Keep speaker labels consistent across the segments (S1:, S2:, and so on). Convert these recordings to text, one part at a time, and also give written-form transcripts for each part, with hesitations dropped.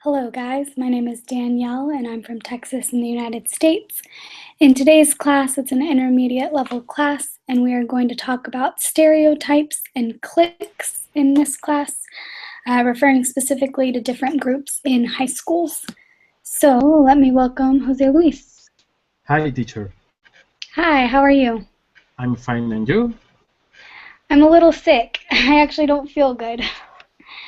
S1: Hello, guys. My name is Danielle, and I'm from Texas in the United States. In today's class, it's an intermediate level class, and we are going to talk about stereotypes and cliques in this class, referring specifically to different groups in high schools. So let me welcome Jose Luis.
S2: Hi, teacher.
S1: Hi, how are you?
S2: I'm fine, and you?
S1: I'm a little sick. I actually don't feel good.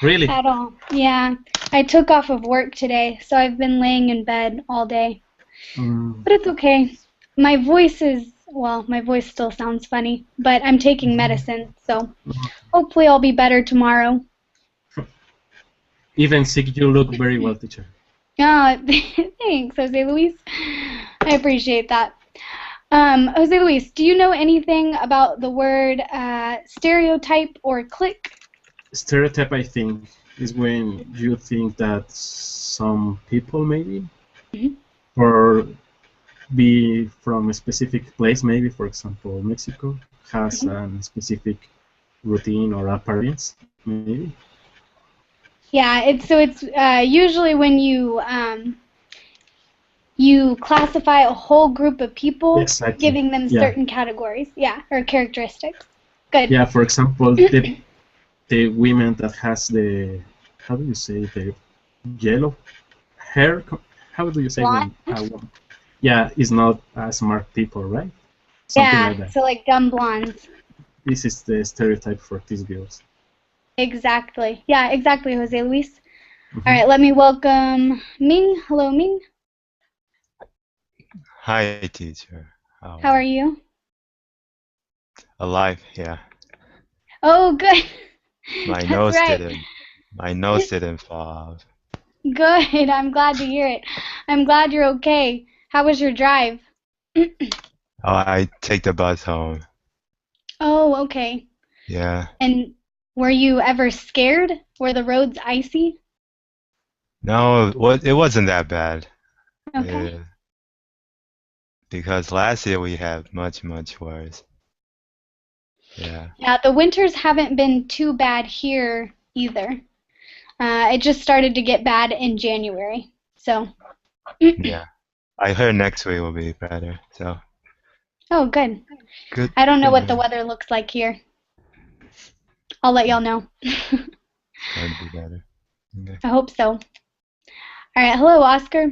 S2: Really?
S1: At all. Yeah. I took off of work today, so I've been laying in bed all day. But it's okay. My voice still sounds funny, but I'm taking medicine, so hopefully I'll be better tomorrow.
S2: Even sick, you look very well, teacher.
S1: Thanks, Jose Luis. I appreciate that. Jose Luis, do you know anything about the word stereotype or clique?
S2: Stereotype, I think, is when you think that some people maybe, or be from a specific place, maybe, for example, Mexico, has a specific routine or appearance, maybe.
S1: Yeah, it's usually when you classify a whole group of people,
S2: Exactly.
S1: giving them
S2: Yeah.
S1: certain categories, or characteristics. Good.
S2: Yeah, for example, the women that has the, how do you say, the yellow hair, how do you say
S1: Blonde?
S2: when a woman, yeah, is not smart people, right? Something like that.
S1: So like dumb blondes.
S2: This is the stereotype for these girls.
S1: Exactly. Yeah, exactly, Jose Luis. All right, let me welcome Ming. Hello, Ming.
S3: Hi, teacher.
S1: How are you?
S3: Alive, yeah.
S1: Oh, good.
S3: My
S1: That's
S3: nose
S1: right.
S3: didn't fall off.
S1: Good. I'm glad to hear it. I'm glad you're okay. How was your drive?
S3: Oh, I take the bus home.
S1: Oh, okay.
S3: Yeah.
S1: And were you ever scared? Were the roads icy?
S3: No, it wasn't that bad.
S1: Okay.
S3: Because last year we had much worse. Yeah.
S1: Yeah, the winters haven't been too bad here either. It just started to get bad in January. So.
S3: Yeah. I heard next week will be better. So.
S1: Oh, good.
S3: Good.
S1: I don't know what the weather looks like here. I'll let y'all know.
S3: That'd be better. Okay.
S1: I hope so. All right. Hello, Oscar.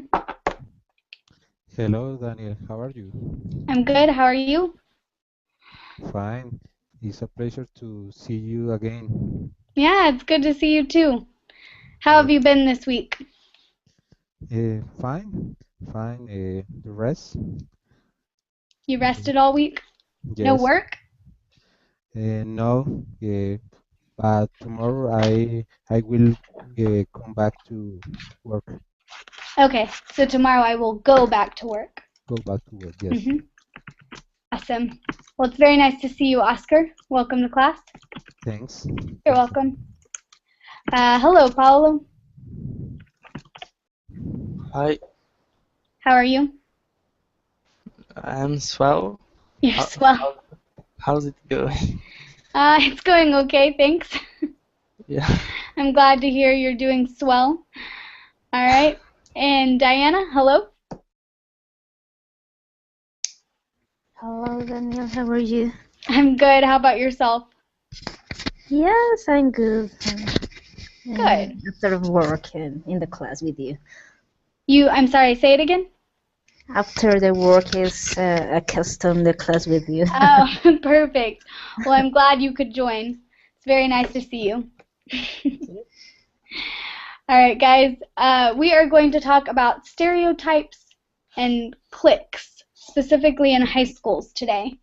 S4: Hello, Daniel. How are you?
S1: I'm good. How are you?
S4: Fine. It's a pleasure to see you again.
S1: Yeah, it's good to see you too. How have you been this week?
S4: Fine. Fine. The rest?
S1: You rested all week? No
S4: Yes.
S1: work?
S4: No. But tomorrow I will come back to work.
S1: Okay, so tomorrow I will go back to work.
S4: Go back to work. Yes.
S1: Awesome. Well, it's very nice to see you, Oscar. Welcome to class.
S4: Thanks.
S1: You're welcome. Hello, Paolo.
S5: Hi,
S1: How are you?
S5: I'm swell.
S1: You're swell.
S5: How's it going?
S1: It's going okay, thanks.
S5: Yeah.
S1: I'm glad to hear you're doing swell. All right. And Diana, hello.
S6: Hello, Daniel. How are you?
S1: I'm good. How about yourself?
S6: Yes, I'm good.
S1: Good.
S6: After work and in the class with you.
S1: I'm sorry, say it again?
S6: After the work is accustomed the class with you.
S1: Oh, perfect. Well, I'm glad you could join. It's very nice to see you. All right, guys. We are going to talk about stereotypes and cliques, specifically in high schools today.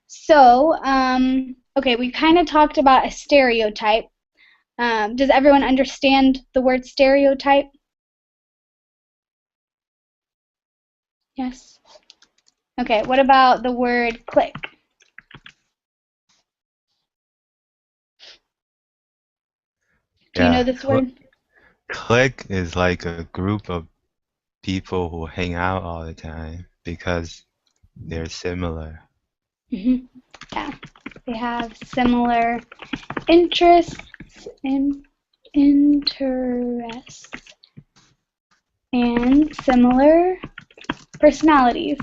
S1: So, okay, we kind of talked about a stereotype. Does everyone understand the word stereotype? Yes? Okay, what about the word clique? Do you know this word?
S3: Clique is like a group of people who hang out all the time because they're similar.
S1: Yeah, they have similar interests. Interests. and similar personalities.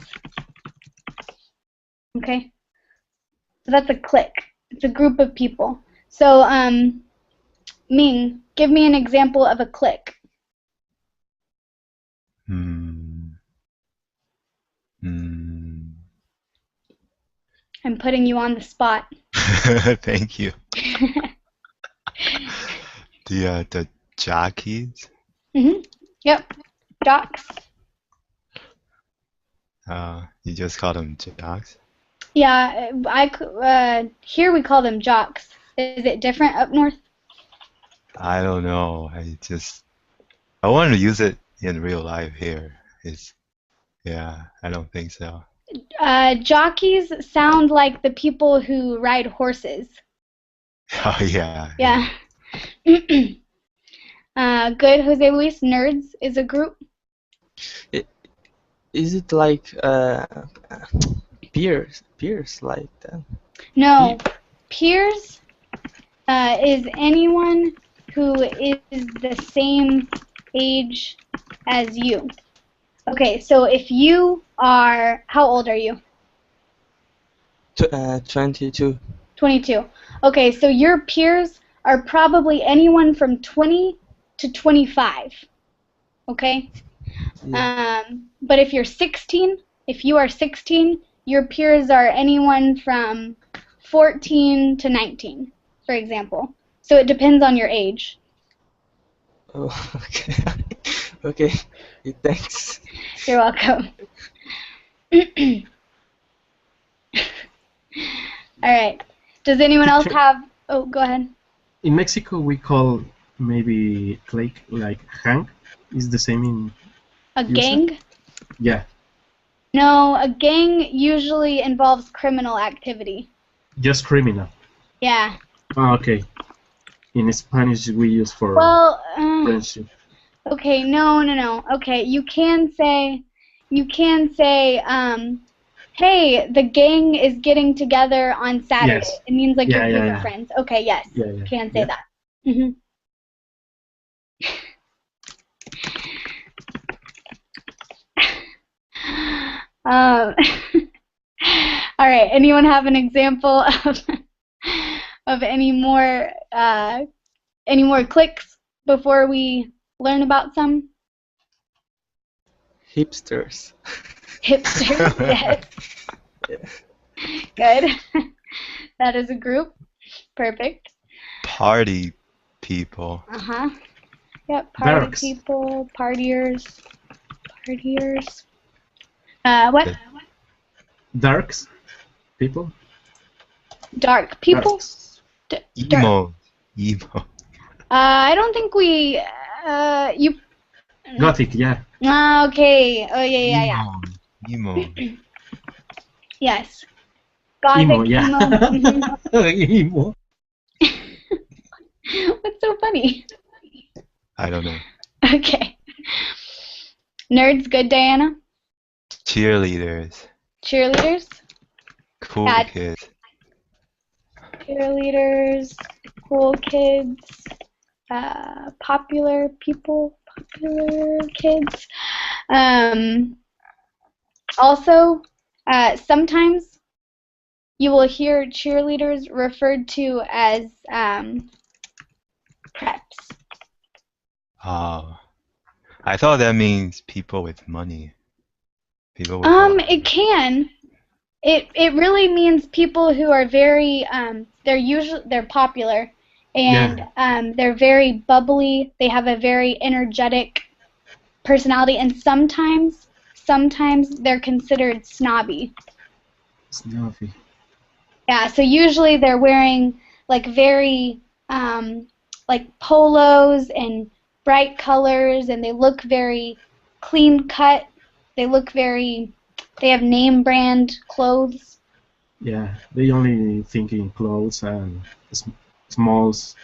S1: Okay, so that's a clique. It's a group of people. So, Ming, give me an example of a clique.
S3: Hmm. Hmm.
S1: I'm putting you on the spot.
S3: Thank you. The jockeys.
S1: Yep, jocks.
S3: You just call them jocks?
S1: Yeah, here we call them jocks. Is it different up north?
S3: I don't know. I want to use it in real life here. I don't think so.
S1: Jockeys sound like the people who ride horses.
S3: Oh yeah.
S1: Yeah. Good, Jose Luis. Nerds is a group.
S5: Is it like peers like that?
S1: No, peers is anyone who is the same age as you. Okay, so if you are, how old are you?
S5: 22.
S1: 22. Okay, so your peers are probably anyone from 20 to 25. Okay?
S5: Yeah.
S1: But if you're 16, if you are 16, your peers are anyone from 14 to 19, for example. So it depends on your age.
S5: Oh, okay. Okay. Thanks.
S1: You're welcome. All right. Does anyone else have... Oh, go ahead.
S2: In Mexico, we call maybe clique like Hank. Is the same in
S1: A
S2: USA?
S1: gang?
S2: Yeah,
S1: No, a gang usually involves criminal activity.
S2: just criminal.
S1: Yeah.
S2: Oh, okay. In Spanish, we use for
S1: Well,
S2: friendship.
S1: okay, no. Okay, you can say, hey, the gang is getting together on Saturday.
S2: Yes.
S1: It means like
S2: Yeah,
S1: your group
S2: yeah.
S1: of friends. Okay, yes,
S2: Yeah,
S1: you
S2: yeah.
S1: can say
S2: Yeah.
S1: that. Mm-hmm. All right. Anyone have an example of any more cliques before we learn about some?
S5: Hipsters.
S1: Hipsters, yes. Good. That is a group. Perfect.
S3: Party people.
S1: Uh-huh. Yep, party
S2: Darks.
S1: people, partiers. What?
S2: Darks people?
S1: Dark people?
S2: Darks.
S1: Dark.
S3: Emo.
S1: I don't think we, you...
S2: Gothic, yeah.
S1: Okay. Oh, yeah.
S3: Emo.
S1: Yes. Gothic,
S2: Emo, yeah.
S1: emo.
S2: Emo.
S1: What's so funny?
S3: I don't know.
S1: Okay. Nerds, good, Diana?
S3: Cheerleaders.
S1: Cheerleaders?
S3: Cool
S1: Bad.
S3: kids.
S1: Cheerleaders, cool kids, popular people, popular kids. Also, sometimes you will hear cheerleaders referred to as preps.
S3: Oh. I thought that means people with money. People with
S1: It can. It really means people who are very they're popular and they're very bubbly. They have a very energetic personality, and sometimes they're considered snobby.
S2: Snobby.
S1: Yeah, so usually they're wearing like very like polos and bright colors, and they look very clean cut. They have name brand clothes.
S2: Yeah, they only think in clothes and smalls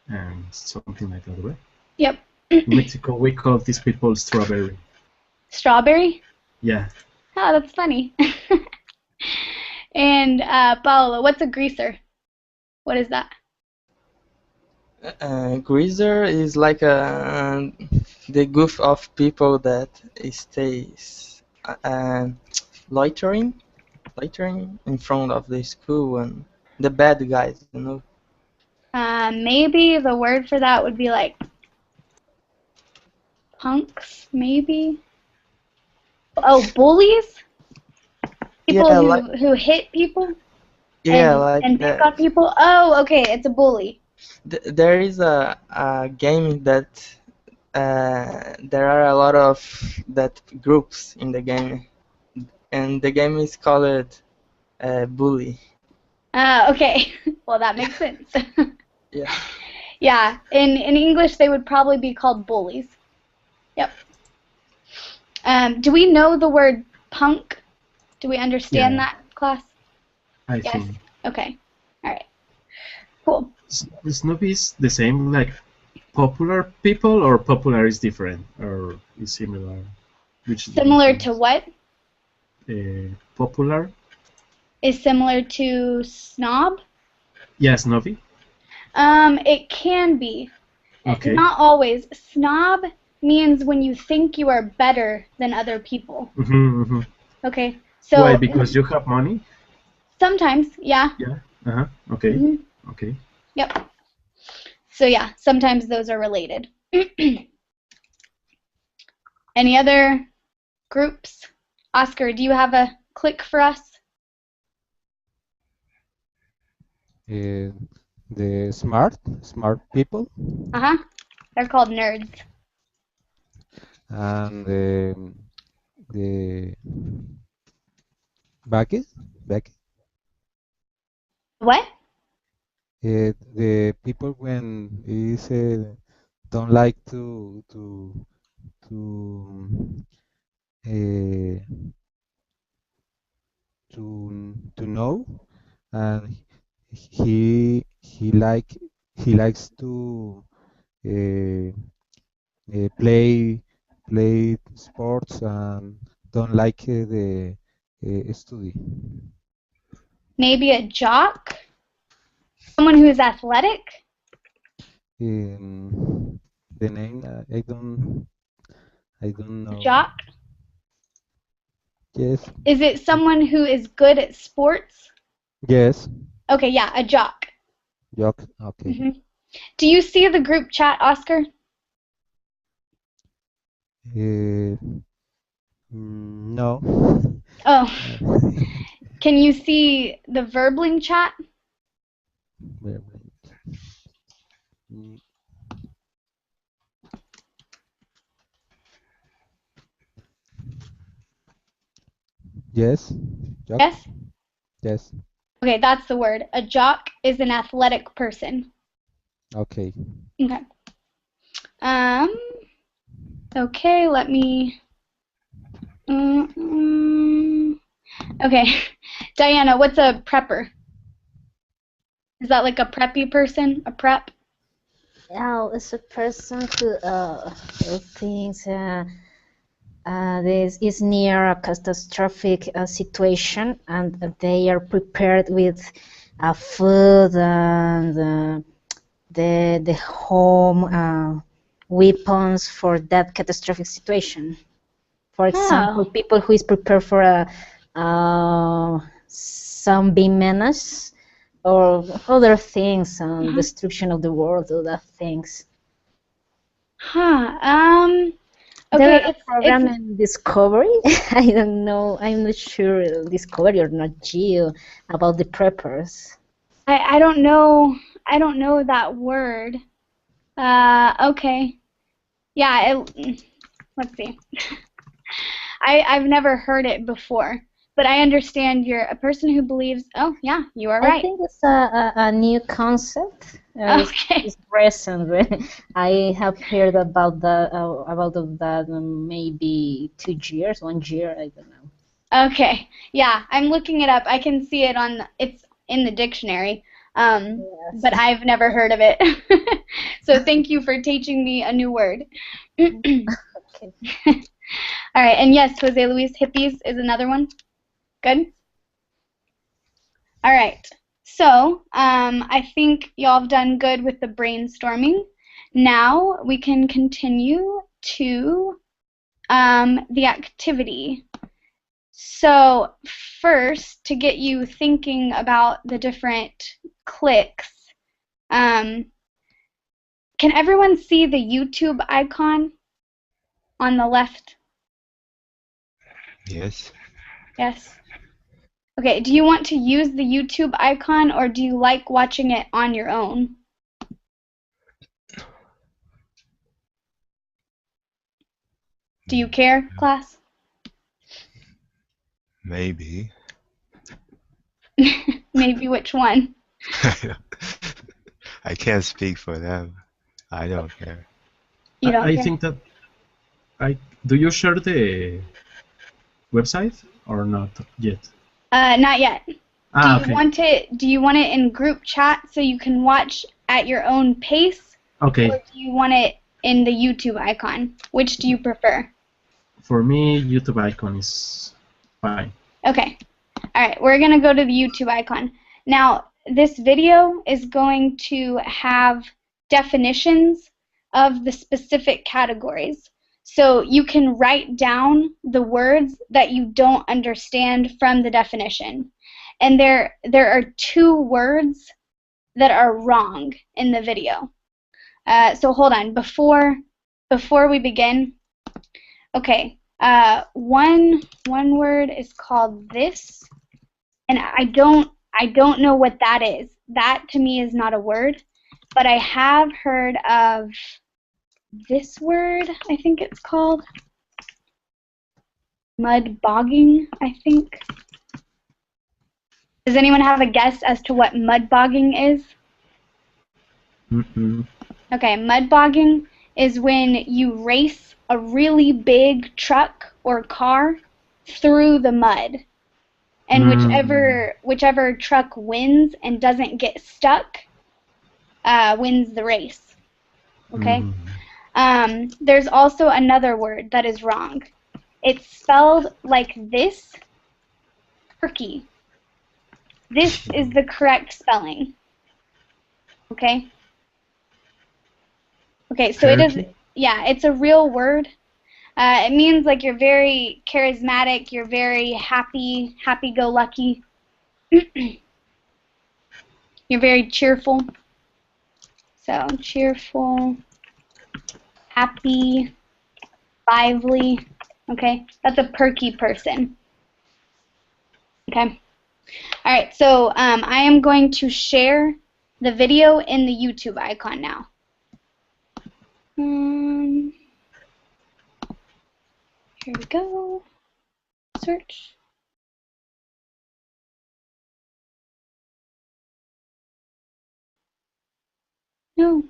S2: and something like that, right?
S1: Yep.
S2: In Mexico, we call these people strawberry.
S1: Strawberry?
S2: Yeah.
S1: Oh, that's funny. And Paolo, what's a greaser? What is that?
S5: Greaser is like a the group of people that stays loitering in front of the school and the bad guys, you know.
S1: Maybe the word for that would be like punks, maybe. Oh, bullies? People
S5: Yeah, like
S1: who hit people
S5: yeah, like
S1: and pick
S5: that.
S1: on people? Oh, okay, it's a bully.
S5: There is a game that there are a lot of that groups in the game, and the game is called Bully.
S1: Okay. Well, that makes sense.
S5: Yeah.
S1: Yeah, in English they would probably be called bullies. Yep. Do we know the word punk? Do we understand
S2: Yeah.
S1: that, class?
S2: I
S1: Yes.
S2: think.
S1: Okay. All right. Cool.
S2: Snoopy is the same like popular people, or popular is different, or is similar? Which is the
S1: Similar to
S2: difference?
S1: what?
S2: Popular?
S1: Is similar to snob?
S2: Yeah, Snoopy.
S1: It can be.
S2: Okay.
S1: Not always. Snob means when you think you are better than other people. Okay. So
S2: Why? Because you have money?
S1: sometimes, yeah.
S2: Yeah. Okay.
S1: Mhm.
S2: Okay.
S1: Yep. So yeah, sometimes those are related. Any other groups? Oscar, do you have a click for us?
S4: The smart people,
S1: Uh-huh. They're called nerds.
S4: and the Becky,
S1: What?
S4: the people when is don't like uh, to know, and he likes to uh, play sports and don't like the study.
S1: Maybe a jock? Someone who's athletic?
S4: The name I don't
S1: A
S4: know.
S1: jock?
S4: Yes,
S1: Is it someone who is good at sports?
S4: yes,
S1: Okay, yeah, a jock.
S4: joke. Okay.
S1: Do you see the group chat, Oscar?
S4: No.
S1: Oh, can you see the Verbling chat?
S4: Mm, Yes, joke.
S1: Yes?
S4: Yes.
S1: Okay, that's the word. A jock is an athletic person.
S4: Okay.
S1: Okay. Okay, let me. Okay, Diana, what's a prepper? Is that like a preppy person? A prep?
S6: Oh, it's a person who thinks this is near a catastrophic situation, and they are prepared with food and the home weapons for that catastrophic situation. For example, people who is prepared for a zombie menace or other things, destruction of the world, other things.
S1: Okay,
S6: There are a program in Discovery. I don't know. I'm not sure Discovery or not Geo about the preppers.
S1: I don't know. I don't know that word. Okay. Yeah. Let's see. I've never heard it before, but I understand you're a person who believes. Oh, yeah, you are right.
S6: I think it's a new concept.
S1: Okay.
S6: It's recent. I have heard about that maybe 2 years, 1 year. I don't know.
S1: Okay. Yeah, I'm looking it up. I can see it it's in the dictionary.
S6: Yes.
S1: But I've never heard of it. So thank you for teaching me a new word.
S6: Okay.
S1: All right, and yes, Jose Luis, hippies is another one. Good? All right, so I think y'all have done good with the brainstorming. Now we can continue to the activity. So first, to get you thinking about the different clicks, can everyone see the YouTube icon on the left?
S3: Yes.
S1: Yes. Okay, do you want to use the YouTube icon, or do you like watching it on your own? Do you care, class?
S3: Maybe.
S1: Maybe which one?
S3: I can't speak for them. I don't care.
S1: You don't
S2: I
S1: care?
S2: think that do you share the website or not yet?
S1: Not yet.
S2: Okay.
S1: Do you want it in group chat so you can watch at your own pace?
S2: Okay.
S1: Or do you want it in the YouTube icon? Which do you prefer?
S2: For me, YouTube icon is fine.
S1: Okay. All right, we're going to go to the YouTube icon. Now, this video is going to have definitions of the specific categories. So you can write down the words that you don't understand from the definition. And there are 2 words that are wrong in the video. So hold on, before we begin. Okay, one word is called this, and I don't know what that is. That to me is not a word, but I have heard of this word. I think it's called mud bogging, I think. Does anyone have a guess as to what mud bogging is?
S2: Mm-mm.
S1: Okay, mud bogging is when you race a really big truck or car through the mud. And whichever truck wins and doesn't get stuck wins the race. Okay? There's also another word that is wrong. It's spelled like this, turkey. This is the correct spelling. Okay? Okay, so
S2: Turkey?
S1: it is, yeah, it's a real word. It means like you're very charismatic, you're very happy-go-lucky. You're very cheerful. So, cheerful, happy, lively. Okay, that's a perky person. Okay. All right, so I am going to share the video in the YouTube icon now. Here we go. Search. No.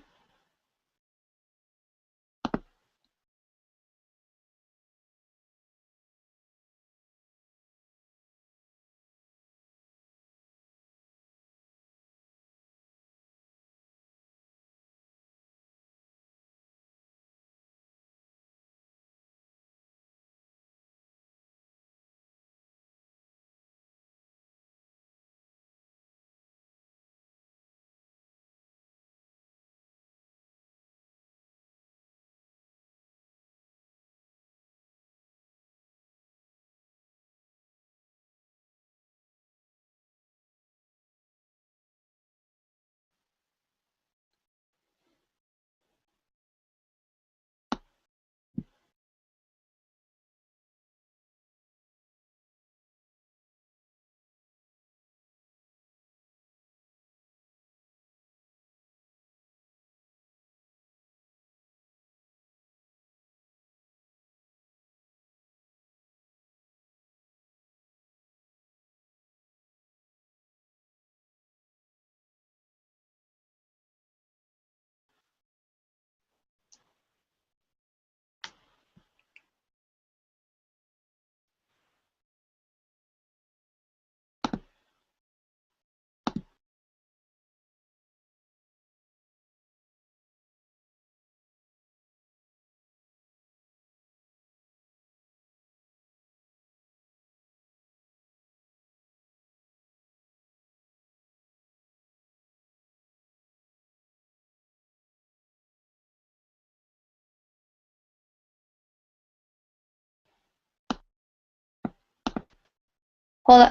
S1: Hold,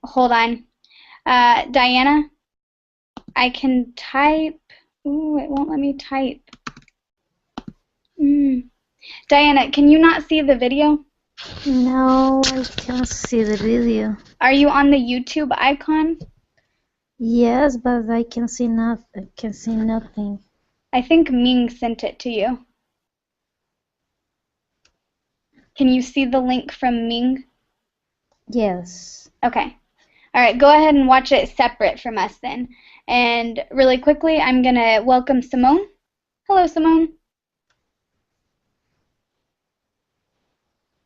S1: hold on. Diana, I can type. Ooh, it won't let me type. Diana, can you not see the video?
S6: No, I can't see the video.
S1: Are you on the YouTube icon?
S6: Yes, but I can see not. I can see nothing.
S1: I think Ming sent it to you. Can you see the link from Ming?
S6: Yes.
S1: Okay. All right, go ahead and watch it separate from us then. And really quickly, I'm going to welcome Simone. Hello, Simone.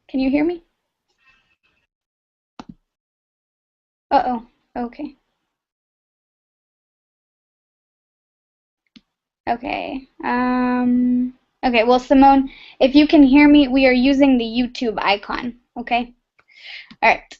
S1: Can you hear me? Uh-oh. Okay. Okay. Okay, well, Simone, if you can hear me, we are using the YouTube icon, okay? All right.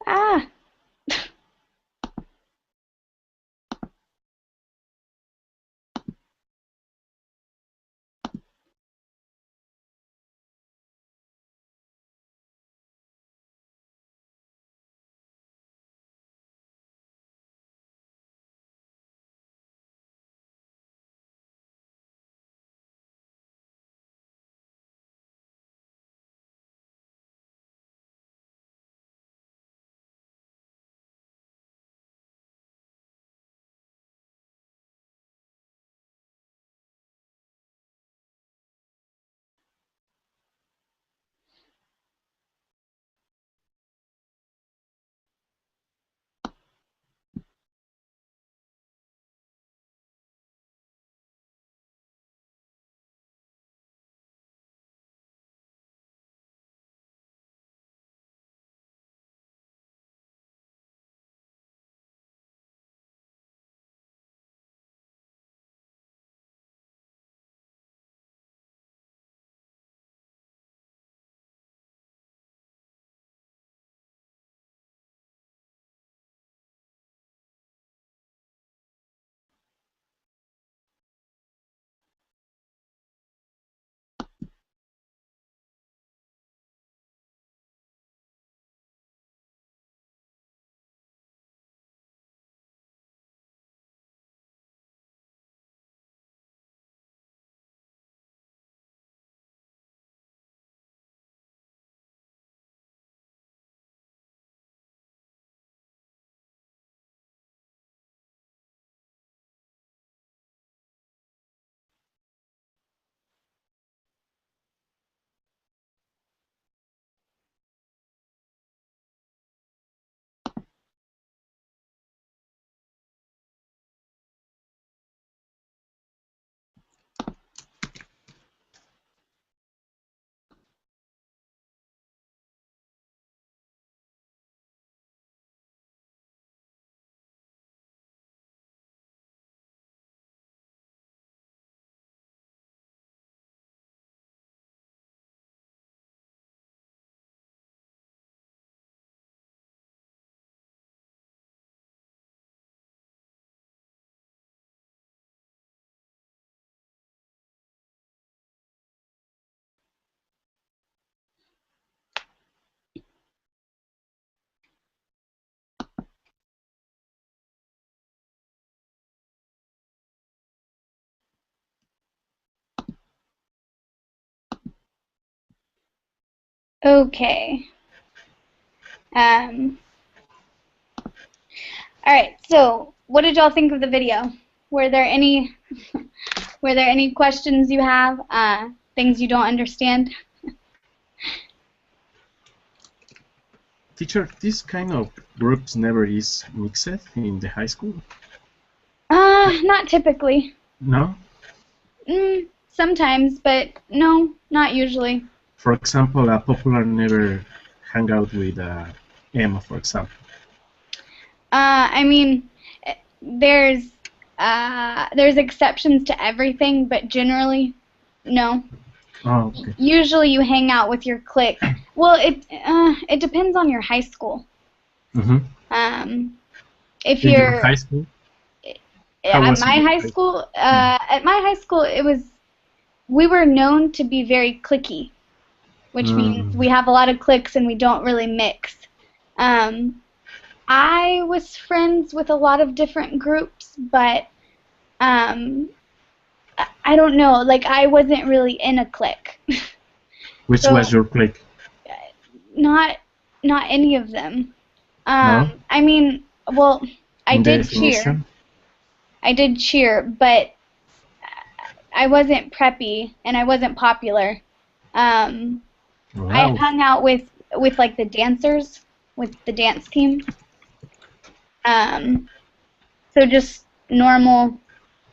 S1: Ah. Okay. All right. So, what did y'all think of the video? Were there any were there any questions you have? Things you don't understand?
S2: Teacher, this kind of groups never is mixed in the high school?
S1: Not typically.
S2: No?
S1: Sometimes, but no, not usually.
S2: For example, a popular never hang out with Emma, for example.
S1: I mean, there's exceptions to everything, but generally, no.
S2: Oh, okay.
S1: Usually you hang out with your clique. Well, it depends on your high school.
S2: Mm-hmm.
S1: If
S2: In
S1: you're
S2: your high school?
S1: at
S2: was
S1: my
S2: your
S1: high
S2: high
S1: school, we were known to be very cliquey, which means we have a lot of cliques and we don't really mix. I was friends with a lot of different groups, but I don't know, like I wasn't really in a clique.
S2: Which
S1: So-
S2: was your clique?
S1: Not any of them.
S2: No?
S1: I mean, well, I
S2: In the
S1: did cheer.
S2: definition?
S1: I did cheer, but I wasn't preppy and I wasn't popular. I
S2: Wow.
S1: hung out with like the dancers, with the dance team. So just normal,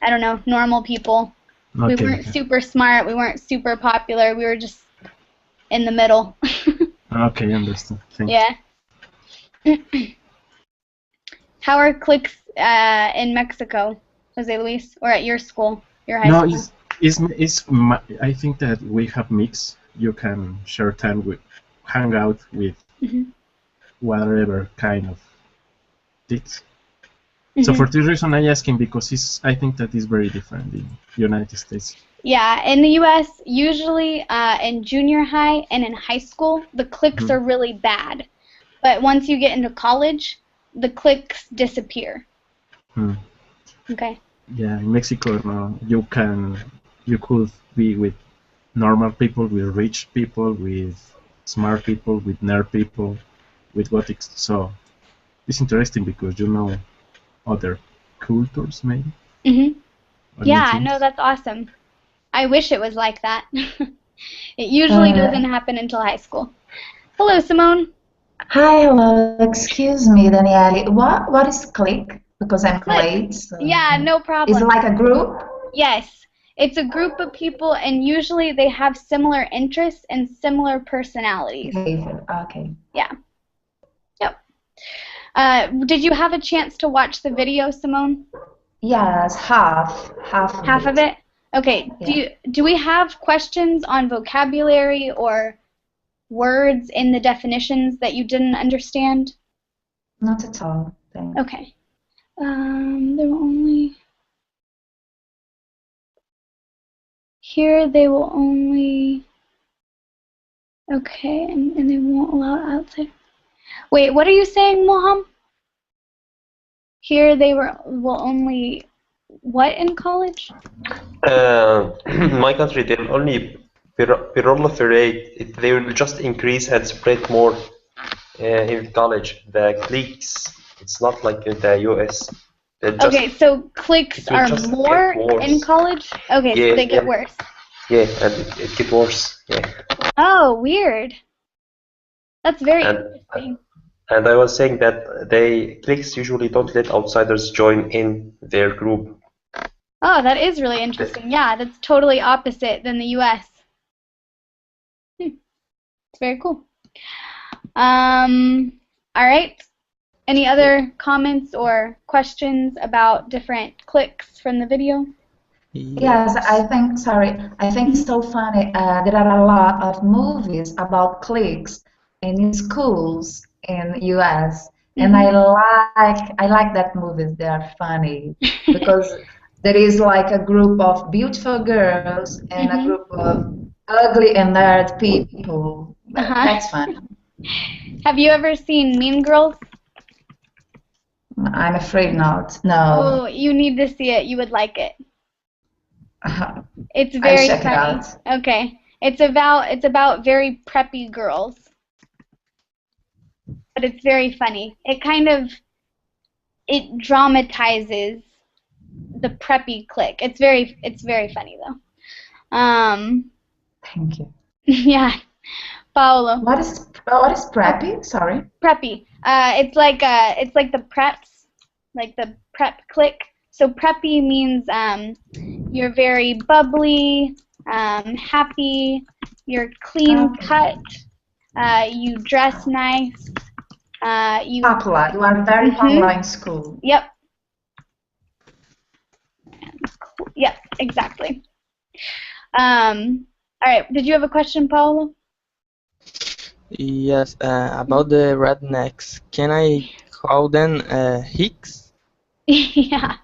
S1: I don't know, normal people. We
S2: Okay.
S1: weren't super smart. We weren't super popular. We were just in the middle.
S2: Okay, understand. Thank you.
S1: Yeah. How are cliques in Mexico, Jose Luis, or at your school, your high
S2: No,
S1: school?
S2: I think that we have mix. You can share time with, hang out with whatever kind of things. So for this reason, I ask him because I think that is very different in the United States.
S1: Yeah, in the U.S., usually in junior high and in high school, the cliques are really bad. But once you get into college, the cliques disappear. Okay.
S2: Yeah, in Mexico, no, you could be with normal people, with rich people, with smart people, with nerd people, with gothics. So it's interesting because you know other cultures, maybe. Or new
S1: Yeah,
S2: things.
S1: no, that's awesome. I wish it was like that. It usually doesn't happen until high school. Hello, Simone.
S7: Hi, hello. Excuse me, Daniele. What is click? Because I'm
S1: Click.
S7: late. So
S1: Yeah, no problem.
S7: Is it like a group?
S1: Yes. It's a group of people, and usually they have similar interests and similar personalities.
S7: Okay.
S1: Yeah. Yep. Did you have a chance to watch the video, Simone?
S7: Yes, half
S1: Half of it? Okay.
S7: Yeah.
S1: Do we have questions on vocabulary or words in the definitions that you didn't understand?
S7: Not at all. Thanks.
S1: Okay. There were only... Here they will only... Okay, and they won't allow outside... Wait, what are you saying, Moham? Here they will only... What in college?
S8: My country, they'll only proliferate, they will just increase and spread more in college. The cliques, it's not like in the US.
S1: Okay, so cliques
S8: it will
S1: are
S8: just
S1: more
S8: get worse.
S1: in college? Okay, so
S8: Yeah,
S1: they get
S8: yeah.
S1: worse.
S8: Yeah, and it gets worse. Yeah.
S1: Oh, weird. That's very
S8: And-
S1: interesting.
S8: And I was saying that cliques usually don't let outsiders join in their group.
S1: Oh, that is really interesting. Yeah, that's totally opposite than the US. It's very cool. All right. Any other comments or questions about different cliques from the video?
S7: Yes, I think it's so funny. There are a lot of movies about cliques in schools in US, and I like that movies. They are funny because there is like a group of beautiful girls and a group of ugly and nerd people. That's fun.
S1: Have you ever seen Mean Girls?
S7: I'm afraid not. No.
S1: Oh, you need to see it. You would like it. It's
S7: I'll
S1: very
S7: check it
S1: funny.
S7: out.
S1: Okay. It's about very preppy girls. But it's very funny. It dramatizes the preppy clique. It's very funny though.
S7: Thank you.
S1: Yeah. Paolo.
S7: What is preppy? Sorry.
S1: Preppy. It's like the preps, like the prep click. So preppy means you're very bubbly, happy, you're clean cut, you dress nice, you.
S7: Popular. You are very popular in school.
S1: Yep. Yep. Exactly. All right. Did you have a question, Paolo?
S5: Yes, about the rednecks. Can I call them hicks?
S1: Yeah.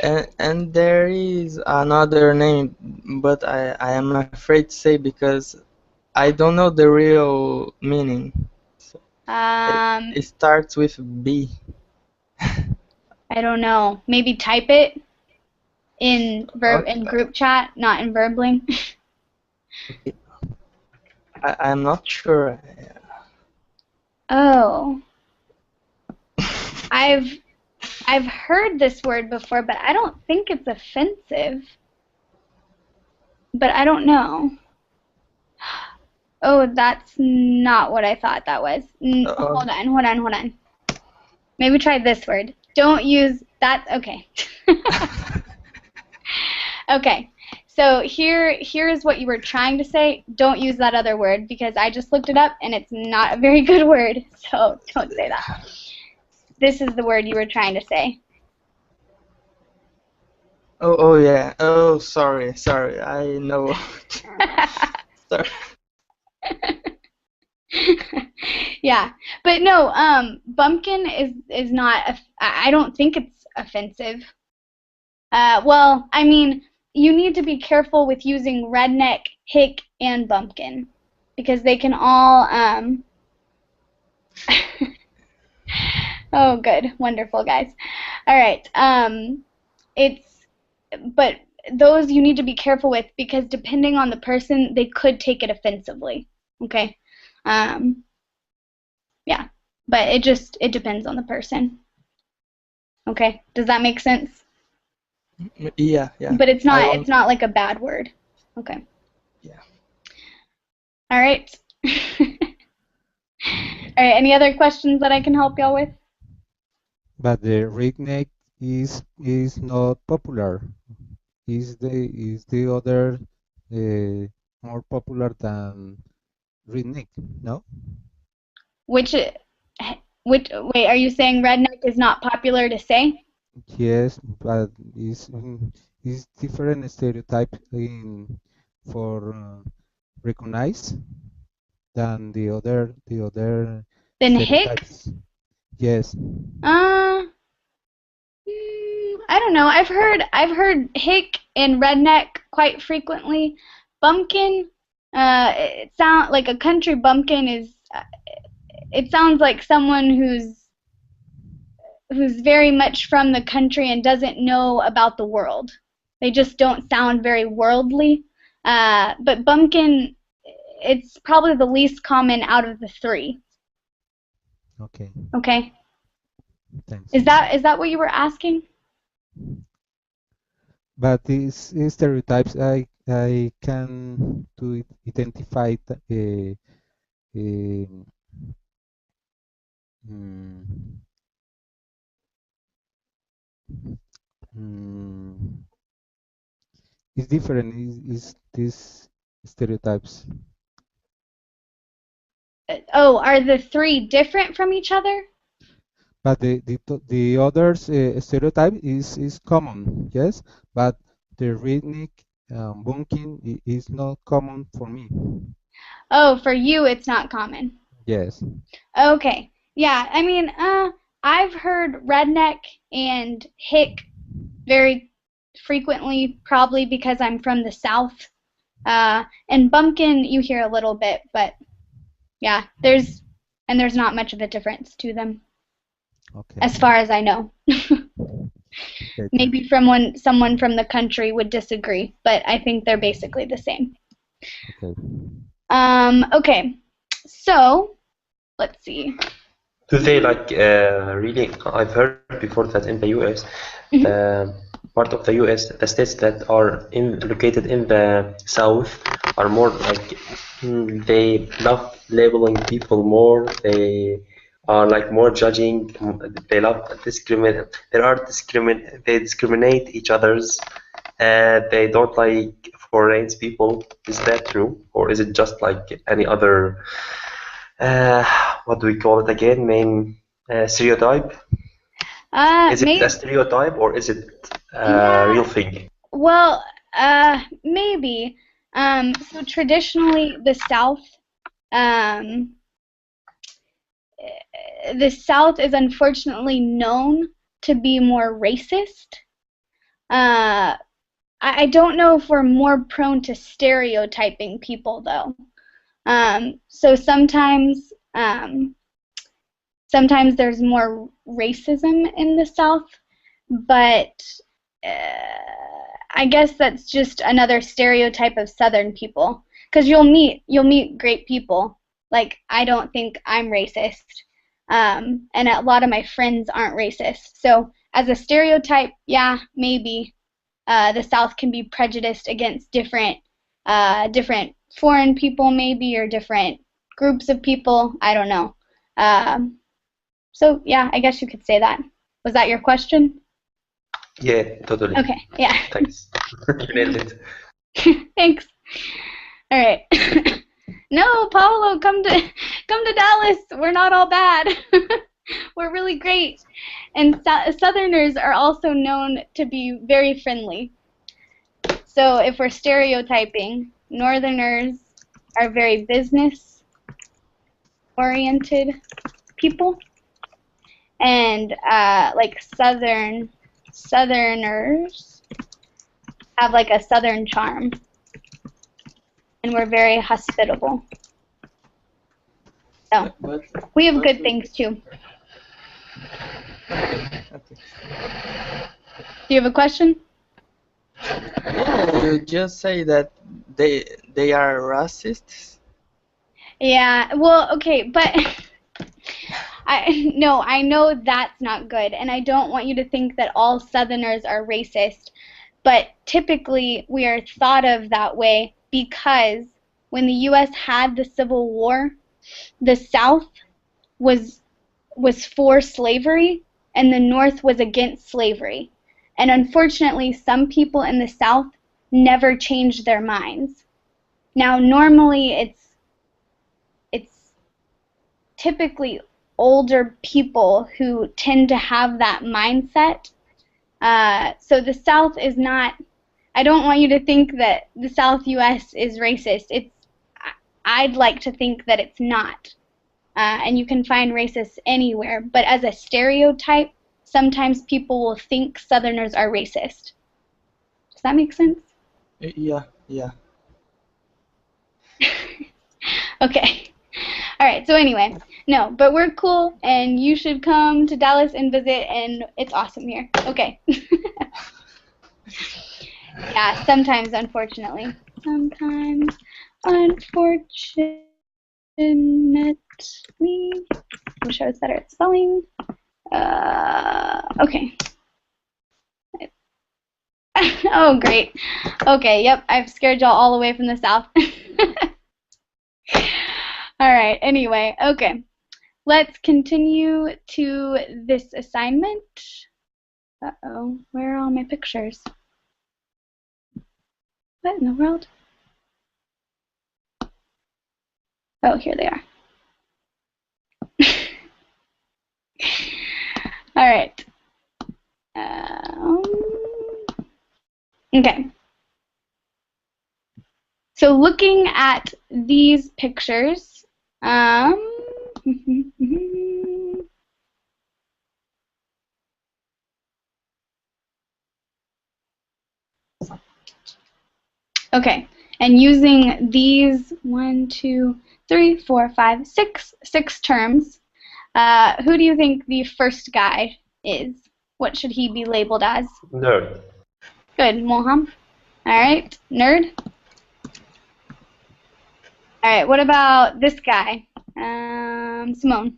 S5: And there is another name, but I am afraid to say because I don't know the real meaning. It starts with B.
S1: I don't know. Maybe type it in group chat, not in Verbling.
S5: I'm not sure.
S1: Oh. I've heard this word before, but I don't think it's offensive. But I don't know. Oh, that's not what I thought that was. Hold on. Maybe try this word. Don't use that. Okay. Okay. So here's what you were trying to say. Don't use that other word because I just looked it up and it's not a very good word. So don't say that. This is the word you were trying to say.
S5: Oh yeah. Oh, sorry. I know. Sorry.
S1: Yeah, but no. Bumpkin is not. I don't think it's offensive. Well, I mean, you need to be careful with using redneck, hick, and bumpkin because they can all. Oh, good, wonderful, guys. All right. But those you need to be careful with because depending on the person, they could take it offensively. Okay. Yeah, but it depends on the person. Okay. Does that make sense?
S5: Yeah.
S1: But it's not like a bad word. Okay.
S5: Yeah.
S1: All right. All right. Any other questions that I can help y'all with?
S4: But the redneck is not popular. Is the other more popular than redneck? No.
S1: Wait, are you saying redneck is not popular to say?
S4: Yes, but is different stereotype for recognize than the other
S1: Then hick?
S4: stereotypes. Yes.
S1: I don't know. I've heard hick and redneck quite frequently. Bumpkin, it sound like a country bumpkin is. It sounds like someone who's very much from the country and doesn't know about the world. They just don't sound very worldly. But bumpkin, it's probably the least common out of the three.
S4: Okay.
S1: Okay.
S4: Thanks.
S1: Is that what you were asking?
S4: But these stereotypes, I can to identify it's different. Is these stereotypes?
S1: Oh, are the three different from each other?
S4: But the others stereotype is common, yes. But the redneck bunking is not common for me.
S1: Oh, for you it's not common.
S4: Yes.
S1: Okay. Yeah, I mean, I've heard redneck and hick very frequently, probably because I'm from the South. And bumpkin you hear a little bit, but yeah, there's not much of a difference to them.
S4: Okay.
S1: As far as I know.
S4: Okay,
S1: Maybe someone from the country would disagree, but I think they're basically the same.
S4: Okay.
S1: Okay. So, let's see.
S8: Do they really? I've heard before that in the US, part of the U.S., the states that are located in the South are more like they love labeling people more. They are like more judging. They love discriminate. They discriminate each others. They don't like foreign people. Is that true, or is it just like any other? What do we call it again? Main stereotype. Is it a
S1: Maybe.
S8: stereotype or is it a
S1: Yeah.
S8: real thing?
S1: Well, maybe. So traditionally, the South is unfortunately known to be more racist. I don't know if we're more prone to stereotyping people, though. So sometimes there's more racism in the South, but I guess that's just another stereotype of Southern people. Because you'll meet great people. Like, I don't think I'm racist, and a lot of my friends aren't racist. So as a stereotype, yeah, maybe the South can be prejudiced against different foreign people, maybe, or different groups of people. I don't know. So yeah, I guess you could say that. Was that your question?
S8: Yeah, totally.
S1: Okay, yeah.
S8: Thanks. You nailed it.
S1: Thanks. All right. No, Paulo, come to Dallas. We're not all bad. We're really great. And Southerners are also known to be very friendly. So if we're stereotyping, Northerners are very business-oriented people, and like Southerners have like a Southern charm, and we're very hospitable. So we have good things too.
S5: Okay.
S1: Do you have a question?
S5: You just say that they are racists.
S1: Yeah. Well, okay, but I know that's not good, and I don't want you to think that all Southerners are racist. But typically, we are thought of that way because when the U.S. had the Civil War, the South was for slavery, and the North was against slavery. And unfortunately, some people in the South never changed their minds. Now, normally, it's typically older people who tend to have that mindset. So the South is not, I don't want you to think that the South U.S. is racist. I'd like to think that it's not. And you can find racists anywhere. But as a stereotype, sometimes people will think Southerners are racist. Does that make sense?
S5: Yeah.
S1: Okay. All right, so anyway, no, but we're cool, and you should come to Dallas and visit, and it's awesome here. Okay. Yeah, sometimes, unfortunately. Sometimes, unfortunately. I wish I was better at spelling. Okay. Oh, great. Okay, yep, I've scared y'all all the way from the South. All right, anyway, okay. Let's continue to this assignment. Uh-oh, where are all my pictures? What in the world? Oh, here they are. All right. Okay. So looking at these pictures, okay, and using these 1, 2, 3, 4, 5, 6 terms, who do you think the first guy is? What should he be labeled as?
S8: Nerd.
S1: Good, Moham. All right, nerd. All right, what about this guy? Simone.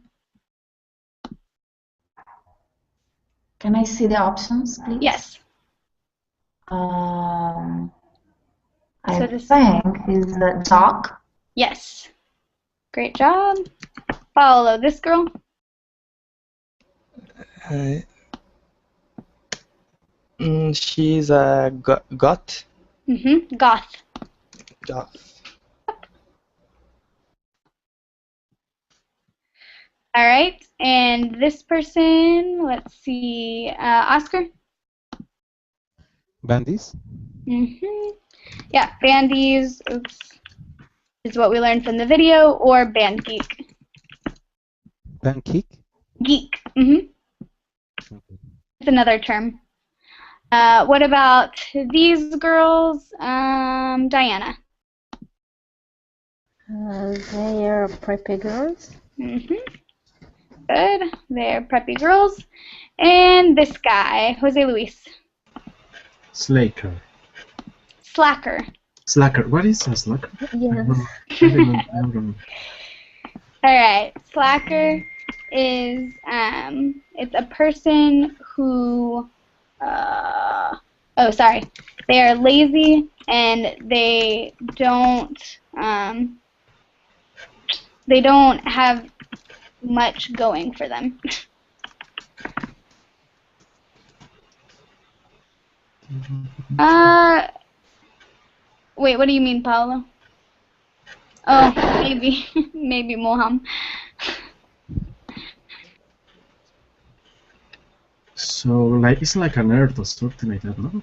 S7: Can I see the options, please?
S1: Yes.
S7: I
S1: So this-
S7: think is the dog.
S1: Yes. Great job. Follow this girl.
S5: She's a goth.
S1: Goth.
S5: Goth.
S1: All right. And this person, let's see, Oscar.
S4: Bandits?
S1: Yeah, bandies. Oops. Is what we learned from the video, or band geek.
S4: Pancake?
S1: Geek. It's another term. What about these girls? Diana.
S6: They are preppy girls.
S1: Good. They're preppy girls. And this guy, Jose Luis.
S2: Slacker.
S1: Slacker.
S2: Slacker. What is a slacker?
S6: Yes.
S2: I don't know.
S1: All right. Slacker is it's a person who they are lazy and they don't have much going for them. Wait, what do you mean, Paolo? Oh, maybe Moham.
S2: So, like, it's like a nerd or something like that, no?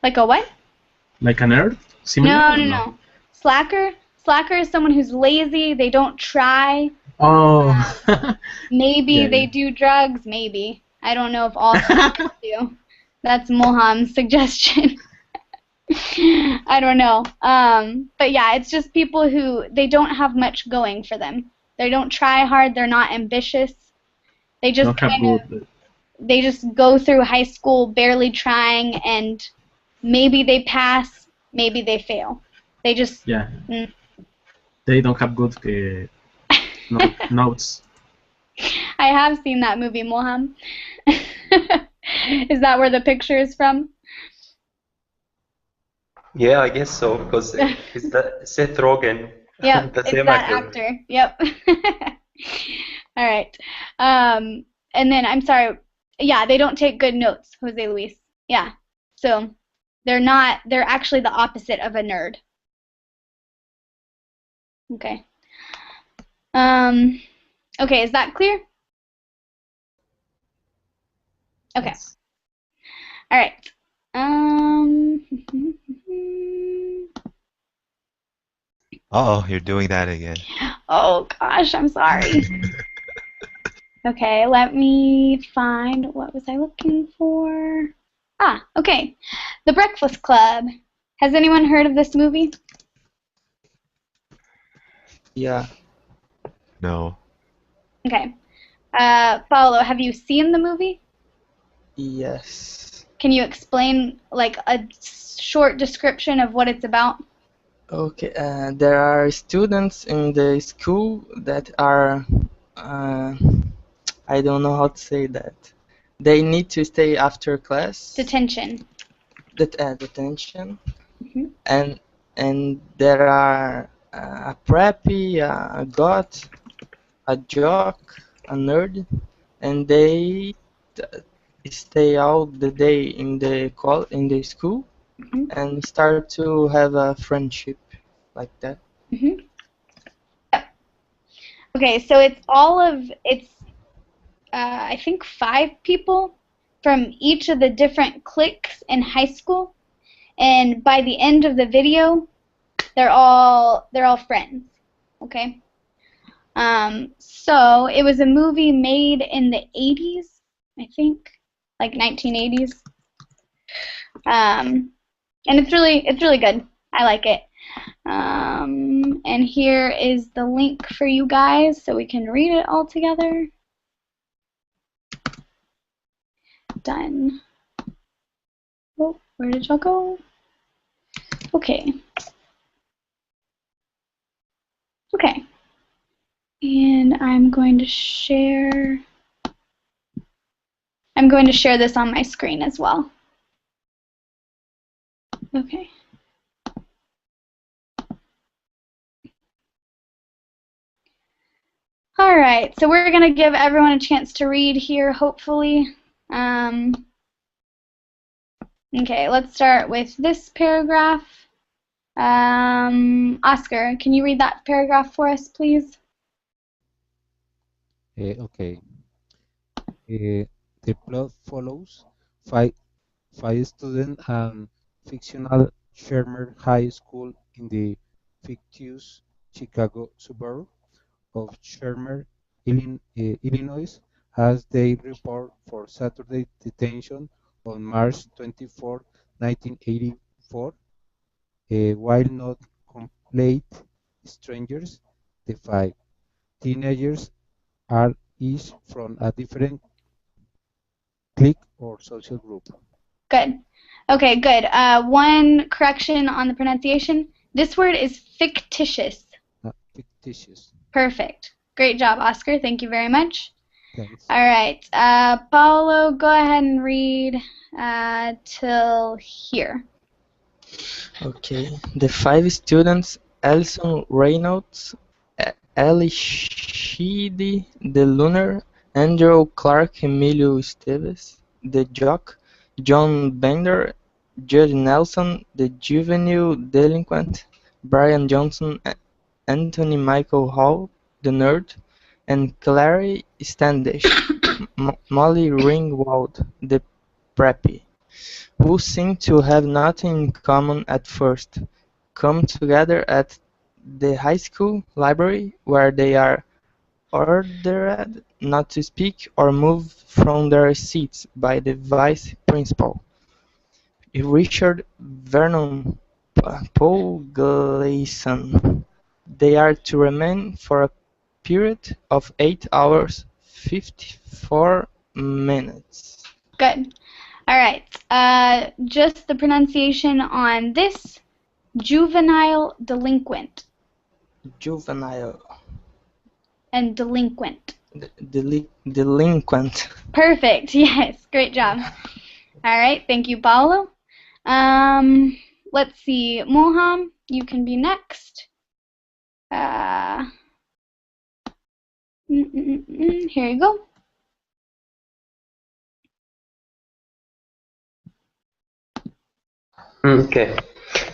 S1: Like a what?
S2: Like a nerd? Similar?
S1: No. Slacker is someone who's lazy. They don't try.
S2: Oh.
S1: Maybe they do drugs. Maybe. I don't know if all slackers do. That's Moham's suggestion. I don't know. But yeah, it's just people who they don't have much going for them. They don't try hard. They're not ambitious. They just they just go through high school barely trying, and maybe they pass, maybe they fail. They just
S2: They don't have good notes.
S1: I have seen that movie, Moham. Is that where the picture is from?
S8: Yeah, I guess so, because it's Seth Rogen.
S1: Yep,
S8: the
S1: it's
S8: same
S1: that
S8: actor.
S1: Yep. All right. And then, I'm sorry. Yeah, they don't take good notes, Jose Luis. Yeah. So they're actually the opposite of a nerd. Okay. Okay, is that clear? Okay.
S7: Yes.
S1: All right.
S3: Uh-oh, you're doing that again.
S1: Oh gosh, I'm sorry. Okay, let me find, what was I looking for? Okay. The Breakfast Club. Has anyone heard of this movie?
S5: Yeah.
S3: No.
S1: Okay. Paolo, have you seen the movie?
S5: Yes.
S1: Can you explain, like, a short description of what it's about?
S5: Okay. There are students in the school that are I don't know how to say that. They need to stay after class.
S1: Detention.
S5: Detention. And there are a preppy, a goth, a jock, a nerd, and they stay all the day in the school and start to have a friendship like that.
S1: Okay, so it's I think 5 people from each of the different cliques in high school, and by the end of the video, they're all friends. Okay. So it was a movie made in the 80s, I think, like 1980s. And it's really good. I like it. And here is the link for you guys so we can read it all together. Done. Oh, where did y'all go? Okay. Okay. And I'm going to share this on my screen as well. Okay. All right, so we're going to give everyone a chance to read here, hopefully. Okay, let's start with this paragraph. Oscar, can you read that paragraph for us, please?
S4: Okay. The plot follows five students and fictional Shermer High School in the fictitious Chicago suburb of Shermer, Illinois, as they report for Saturday detention on March 24, 1984. While not complete strangers, the five teenagers are each from a different clique or social group.
S1: Good. Okay, good. One correction on the pronunciation. This word is fictitious.
S4: Fictitious.
S1: Perfect. Great job, Oscar. Thank you very much.
S4: Thanks.
S1: All right. Paulo, go ahead and read till here.
S5: Okay. The five students, Alison Reynolds, Ellie Sheedy, the Lunar, Andrew Clark, Emilio Esteves, the Jock, John Bender, Judd Nelson, the Juvenile Delinquent, Brian Johnson, Anthony Michael Hall, the Nerd, and Clary Standish, Molly Ringwald, the Preppy, who seem to have nothing in common at first, come together at the high school library, where they are ordered not to speak or move from their seats by the vice principal, Richard Vernon Paul Gleason. They are to remain for a period of 8 hours, 54 minutes.
S1: Good. All right. Just the pronunciation on this. Juvenile delinquent.
S5: Juvenile.
S1: And delinquent.
S5: Delinquent.
S1: Perfect. Yes. Great job. All right. Thank you, Paulo. Let's see. Moham, you can be next. Here you go.
S8: Okay.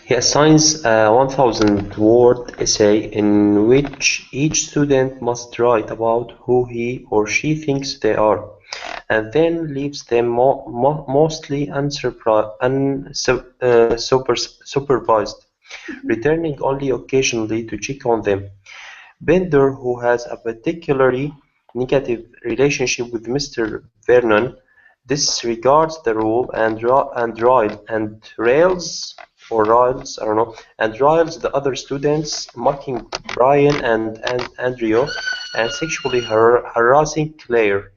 S8: He assigns a 1,000-word essay in which each student must write about who he or she thinks they are, and then leaves them mostly unsupervised, returning only occasionally to check on them. Bender, who has a particularly negative relationship with Mr. Vernon, disregards the rule and riles the other students, mocking Brian and Andrew, and sexually harassing Claire.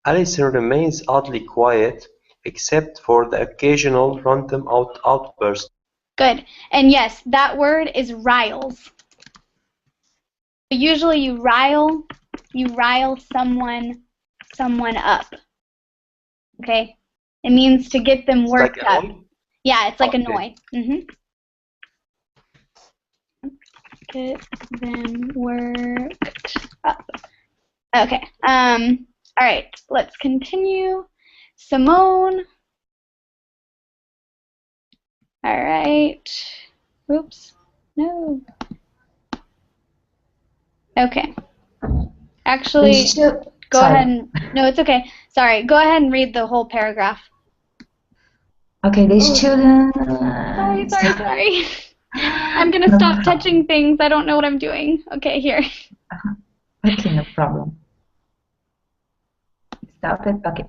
S8: Alison remains oddly quiet, except for the occasional random outburst.
S1: Good. And yes, that word is riles. Usually you rile someone up. Okay? It means to get them worked
S8: like
S1: up.
S8: annoy?
S1: Yeah, it's like
S8: Okay.
S1: annoy. Get them worked up. Okay. All right. Let's continue. Simone. All right. Oops. No. Okay. Actually, go ahead and... No, it's okay. Sorry. Go ahead and read the whole paragraph.
S7: Okay, these children...
S1: Sorry. I'm going to stop touching things. I don't know what I'm doing. Okay, here.
S7: Okay, no problem. Stop it? Okay.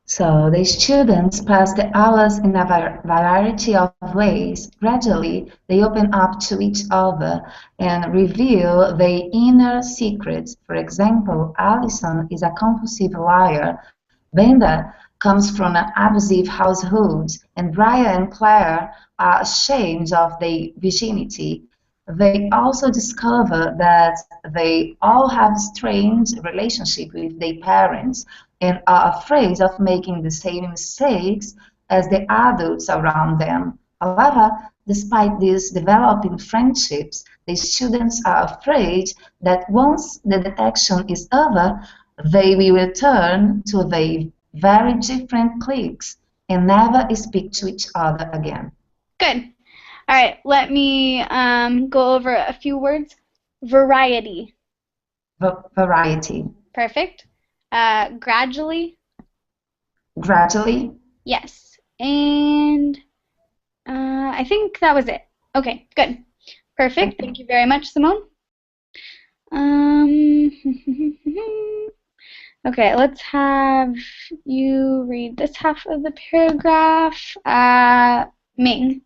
S7: So the students pass the hours in a variety of ways. Gradually, they open up to each other and reveal their inner secrets. For example, Alison is a compulsive liar. Benda comes from an abusive household, and Brian and Claire are ashamed of their virginity. They also discover that they all have a strange relationship with their parents and are afraid of making the same mistakes as the adults around them. However, despite these developing friendships, the students are afraid that once the detection is over, they will return to their very different cliques and never speak to each other again.
S1: Good. All right, let me go over a few words. Variety.
S7: Variety.
S1: Perfect. Gradually.
S7: Gradually.
S1: Yes. And I think that was it. Okay, good. Perfect. Thank you very much, Simone. Okay, let's have you read this half of the paragraph. Ming.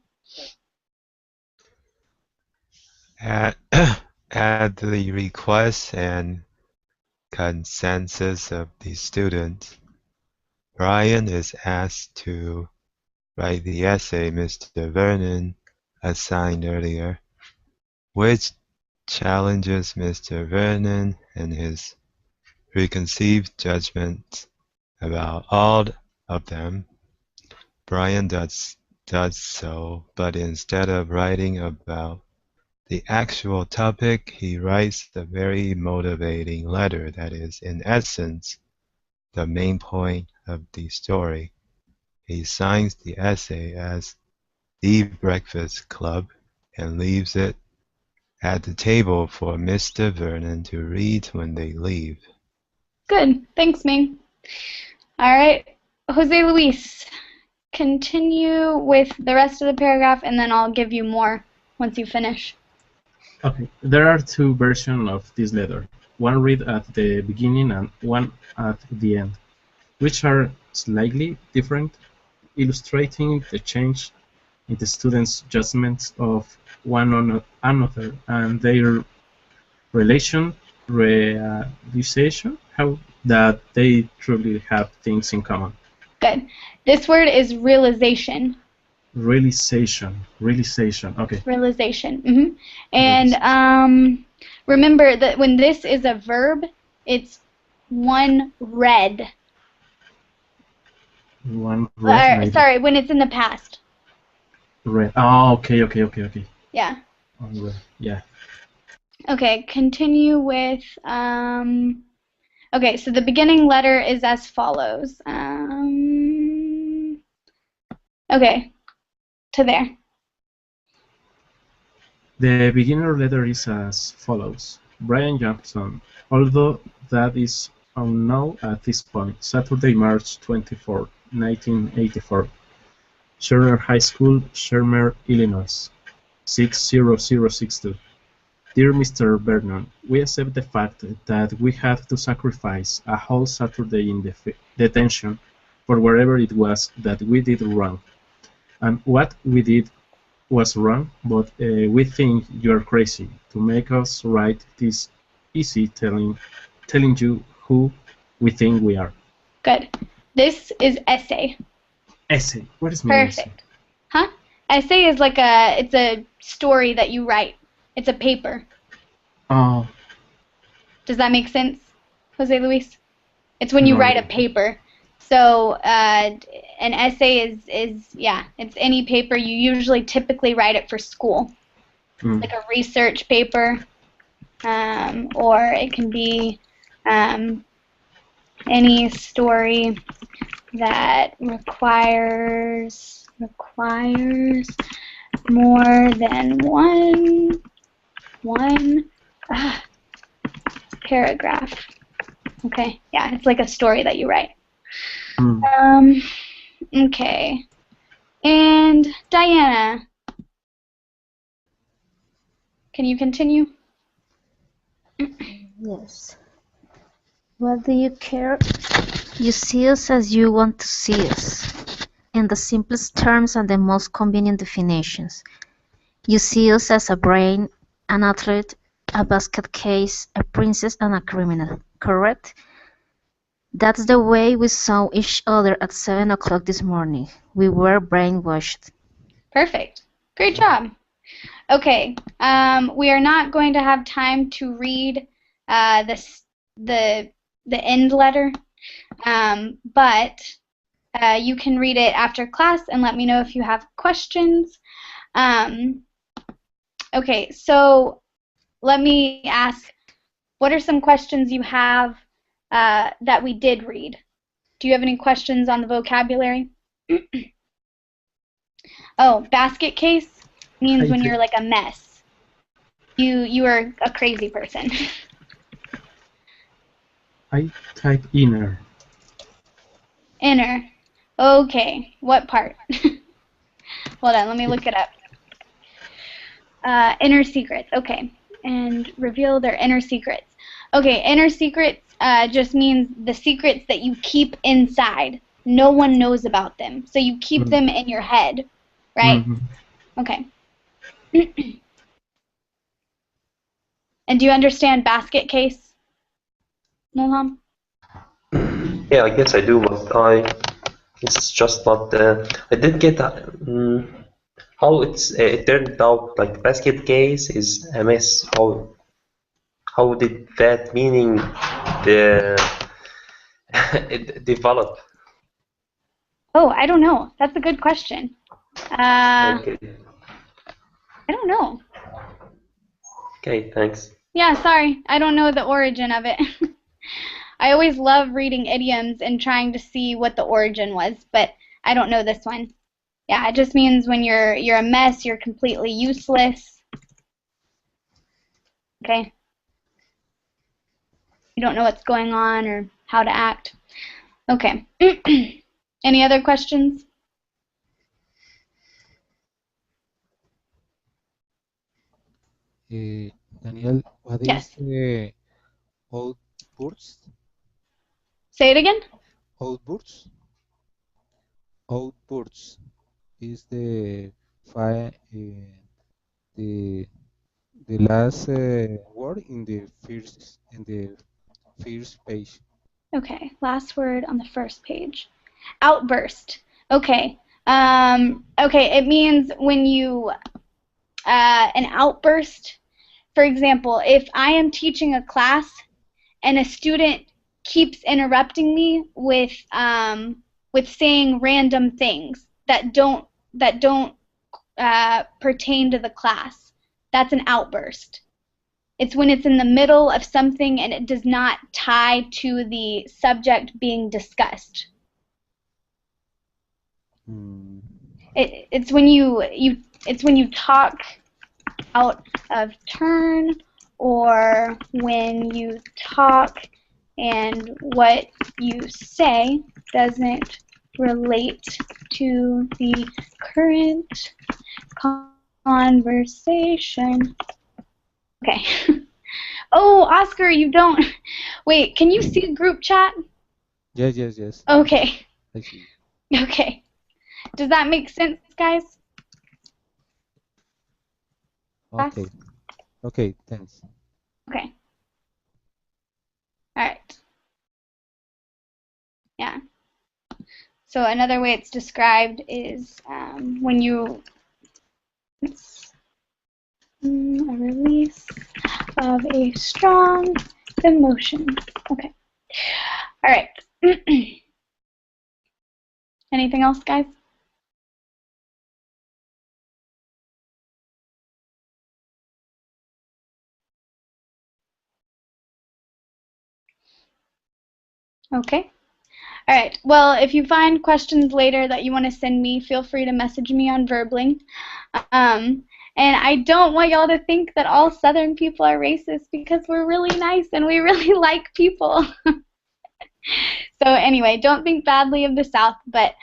S3: At, at the request and consensus of the students, Brian is asked to write the essay Mr. Vernon assigned earlier, which challenges Mr. Vernon and his preconceived judgments about all of them. Brian does so, but instead of writing about the actual topic, he writes a very motivating letter that is, in essence, the main point of the story. He signs the essay as The Breakfast Club and leaves it at the table for Mr. Vernon to read when they leave.
S1: Good. Thanks, Ming. All right. Jose Luis, continue with the rest of the paragraph, and then I'll give you more once you finish.
S2: Okay, there are two versions of this letter. One read at the beginning and one at the end, which are slightly different, illustrating the change in the students' judgments of one another and their realization how that they truly have things in common.
S1: Good. This word is realization.
S2: Realization. Okay.
S1: Realization. And remember that when this is a verb, it's one read.
S2: One read.
S1: Sorry, when it's in the past.
S2: Read. Oh, okay.
S1: Yeah.
S2: Yeah.
S1: Okay, continue with, okay, so the beginning letter is as follows. Okay, to there.
S2: The beginner letter is as follows. Brian Johnson, although that is unknown at this point, Saturday, March 24, 1984. Schermer High School, Schermer, Illinois, 60062. Dear Mr. Vernon, we accept the fact that we had to sacrifice a whole Saturday in detention for whatever it was that we did wrong. And what we did was wrong, but we think you're crazy to make us write this easy telling you who we think we are.
S1: Good. This is essay.
S2: Essay. What is mean?
S1: Perfect. Huh? Essay is like it's a story that you write. It's a paper.
S2: Oh.
S1: Does that make sense, Jose Luis? It's when you write a paper. So an essay is it's any paper. You usually typically write it for school. It's like a research paper, or it can be any story that requires more than one paragraph. Okay, yeah, it's like a story that you write. Okay, and Diana, can you continue?
S6: Yes. What do you care? You see us as you want to see us, in the simplest terms and the most convenient definitions. You see us as a brain, an athlete, a basket case, a princess, and a criminal, correct? That's the way we saw each other at 7 o'clock this morning. We were brainwashed.
S1: Perfect. Great job. Okay, we are not going to have time to read the end letter, but you can read it after class and let me know if you have questions. Okay, so let me ask, what are some questions you have that we did read? Do you have any questions on the vocabulary? Oh, basket case means when you're like a mess. You are a crazy person.
S2: I type inner.
S1: Inner. Okay, what part? Hold on, let me look it up. Inner secrets, okay. And reveal their inner secrets. Okay, inner secrets just means the secrets that you keep inside. No one knows about them. So you keep them in your head, right? Okay. And do you understand basket case, Mulham?
S8: Yeah, I guess I do, but it's just not. I didn't get how it turned out. Like basket case is a mess. How did that meaning it develop?
S1: Oh, I don't know. That's a good question.
S8: Okay.
S1: I don't know.
S8: Okay, thanks.
S1: Yeah, sorry. I don't know the origin of it. I always love reading idioms and trying to see what the origin was, but I don't know this one. Yeah, it just means when you're a mess, you're completely useless. Okay. You don't know what's going on or how to act. Okay. Any other questions?
S4: Daniel, what
S1: Yes.
S4: is the outburst?
S1: Say it again.
S4: Outburst? Outburst is the the last word in the first page.
S1: Okay. Last word on the first page. Outburst. Okay. Okay. It means when you an outburst. For example, if I am teaching a class and a student keeps interrupting me with saying random things that don't pertain to the class, that's an outburst. It's when it's in the middle of something and it does not tie to the subject being discussed. It's when you talk out of turn, or when you talk and what you say doesn't relate to the current conversation. Okay. Oh, Oscar, you don't. Wait, can you see group chat?
S4: Yes.
S1: Okay.
S4: I see.
S1: Okay. Does that make sense, guys?
S4: Okay. Okay, thanks.
S1: Okay. All right. Yeah. So another way it's described is when you a release of a strong emotion. Okay. All right. Anything else, guys? Okay. All right. Well, if you find questions later that you want to send me, feel free to message me on Verbling. And I don't want y'all to think that all Southern people are racist, because we're really nice and we really like people. So anyway, don't think badly of the South, but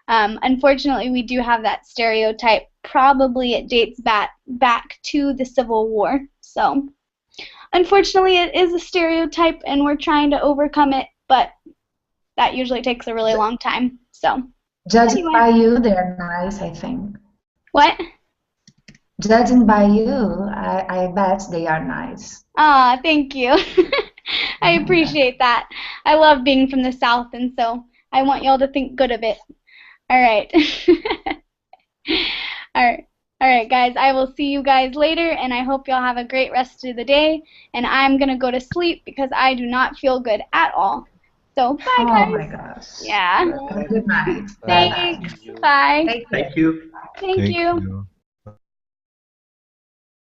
S1: unfortunately we do have that stereotype. Probably it dates back to the Civil War. So unfortunately it is a stereotype and we're trying to overcome it, but that usually takes a really long time. So
S7: Judging by you, they're nice, I think.
S1: What?
S7: Judging by you, I bet they are nice.
S1: Ah, thank you. I appreciate that. I love being from the South, and so I want y'all to think good of it. All right. All right, guys. I will see you guys later, and I hope y'all have a great rest of the day. And I'm going to go to sleep because I do not feel good at all. So, bye, guys.
S7: Oh, my gosh.
S1: Yeah.
S7: Have a good night.
S1: Thanks. Bye.
S8: Thank you.
S1: Thank you.
S3: you.